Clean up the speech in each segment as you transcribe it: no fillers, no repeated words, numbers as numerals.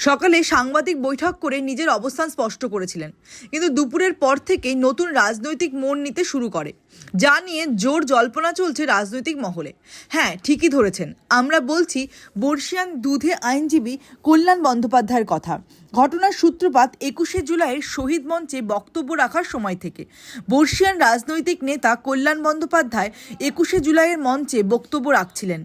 সকালে সাংবাদিক বৈঠক করে নিজের অবস্থান স্পষ্ট করেছিলেন, কিন্তু দুপুরের পর থেকেই নতুন রাজনৈতিক মোড় নিতে শুরু করে, যা নিয়ে জোর জল্পনা চলছে রাজনৈতিক মহলে। হ্যাঁ, ঠিকই ধরেছেন, আমরা বলছি বর্ষিয়ান দুধে আইনজীবী কল্যাণ বন্দ্যোপাধ্যায়ের কথা। ঘটনার সূত্রপাত 21শে জুলাইয়ের শহীদ মঞ্চে বক্তব্য রাখার সময় থেকে। বর্ষিয়ান রাজনৈতিক নেতা কল্যাণ বন্দ্যোপাধ্যায় 21শে জুলাইয়ের মঞ্চে বক্তব্য রাখছিলেন।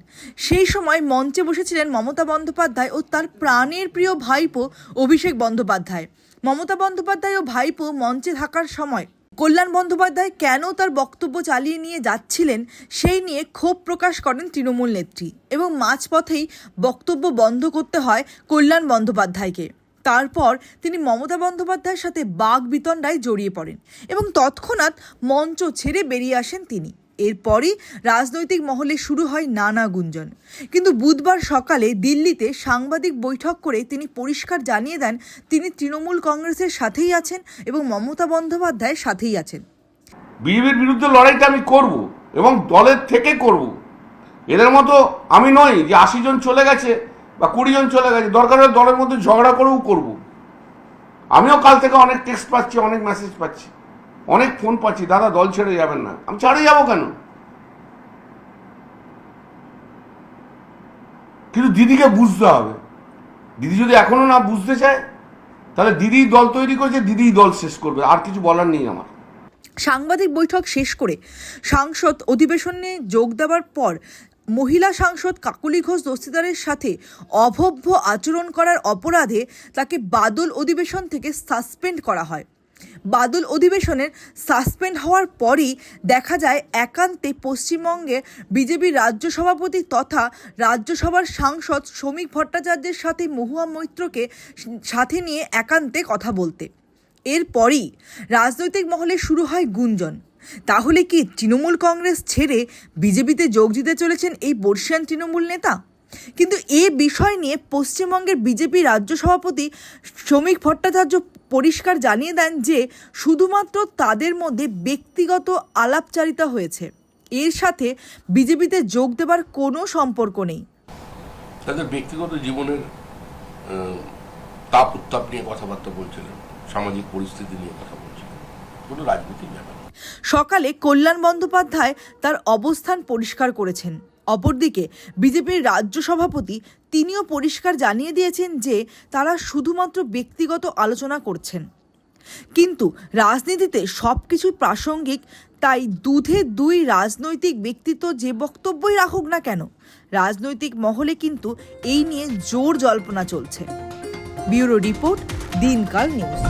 সেই সময় মঞ্চে বসেছিলেন মমতা বন্দ্যোপাধ্যায় ও তার প্রাণের প্রিয় ভাইপো অভিষেক বন্দ্যোপাধ্যায়। মমতা বন্দ্যোপাধ্যায় ও ভাইপো মঞ্চে থাকার সময় কল্যাণ বন্দ্যোপাধ্যায় কেন তার বক্তব্য চালিয়ে নিয়ে যাচ্ছিলেন সেই নিয়ে ক্ষোভ প্রকাশ করেন তৃণমূল নেত্রী, এবং মাঝপথেই বক্তব্য বন্ধ করতে হয় কল্যাণ বন্দ্যোপাধ্যায়কে। তারপর তিনি মমতা বন্দ্যোপাধ্যায়ের সাথে বাকবিতণ্ডায় জড়িয়ে পড়েন এবং তৎক্ষণাৎ মঞ্চ ছেড়ে বেরিয়ে আসেন তিনি। এরপরই রাজনৈতিক মহলে শুরু হয় নানা গুঞ্জন। কিন্তু বুধবার সকালে দিল্লিতে সাংবাদিক বৈঠক করে তিনি পরিষ্কার জানিয়ে দেন তিনি তৃণমূল কংগ্রেসের সাথেই আছেন এবং মমতা বন্দ্যোপাধ্যায়ের সাথেই আছেন। বিজেপির বিরুদ্ধে লড়াইটা আমি করব এবং দলের থেকে করব। এদের মতো আমি নই যে 80 জন চলে গেছে বা 20 জন চলে গেছে, দরকার হলে দলের মধ্যে ঝগড়া করেও করব। আমিও কাল থেকে অনেক টেক্সট পাচ্ছি, অনেক মেসেজ পাচ্ছি, অনেক ফোন পাচ্ছি, দাদা দল ছেড়ে যাবেন না। আমি ছেড়ে যাবো কেন? কিন্তু দিদিকে বুঝতে হবে। দিদি যদি এখনো না বুঝতে চায় তাহলে দিদি দল তৈরি করেছে, দিদি দল শেষ করবে, আর কিছু বলার নেই আমার। সাংবাদিক বৈঠক শেষ করে সাংসদ অধিবেশনে যোগ দেওয়ার পর মহিলা সাংসদ কাকলি ঘোষ দস্তিদারের সাথে অভব্য আচরণ করার অপরাধে তাকে বাদল অধিবেশন থেকে সাসপেন্ড করা হয়। বাদল অধিবেশনের সাসপেন্ড হওয়ার পরই দেখা যায় একান্তে পশ্চিমবঙ্গে বিজেপি রাজ্য সভাপতি তথা রাজ্যসভার সাংসদ শ্রমিক ভট্টাচার্যের সাথে মহুয়া মৈত্রকে সাথে নিয়ে একান্তে কথা বলতে। এরপরই রাজনৈতিক মহলে শুরু হয় গুঞ্জন। তাহলে কি তৃণমূল কংগ্রেস ছেড়ে বিজেপিতে যোগ দিতে চলেছেন এই বর্ষিয়ান তৃণমূল নেতা? কিন্তু এ বিষয় নিয়ে পশ্চিমবঙ্গের বিজেপি রাজ্য সভাপতি শ্রমিক ভট্টাচার্য পরিষ্কার জানিয়ে দেন যে শুধুমাত্র তাদের মধ্যে ব্যক্তিগত আলাপচারিতা হয়েছে, এর সাথে বিজেপিতে যোগ দেবার কোনো সম্পর্ক নেই। তাদের ব্যক্তিগত জীবনের তাপ উত্তাপ নিয়ে কথাবার্তা বলছিলেন, সামাজিক পরিস্থিতি নিয়ে কথা বলছিলেন, কোনো রাজনীতির ব্যাপার। সকালে কল্যাণ বন্দ্যোপাধ্যায় তার অবস্থান পরিষ্কার করেছেন। অপরদিকে বিজেপির রাজ্য সভাপতি তিনিও পরিষ্কার জানিয়ে দিয়েছেন যে তারা শুধুমাত্র ব্যক্তিগত আলোচনা করছেন। কিন্তু রাজনীতিতে সব কিছুই প্রাসঙ্গিক, তাই দুধে দুই রাজনৈতিক ব্যক্তিত্ব যে বক্তব্যই রাখুক না কেন, রাজনৈতিক মহলে কিন্তু এই নিয়ে জোর জল্পনা চলছে। ব্যুরো রিপোর্ট, দিনকাল নিউজ।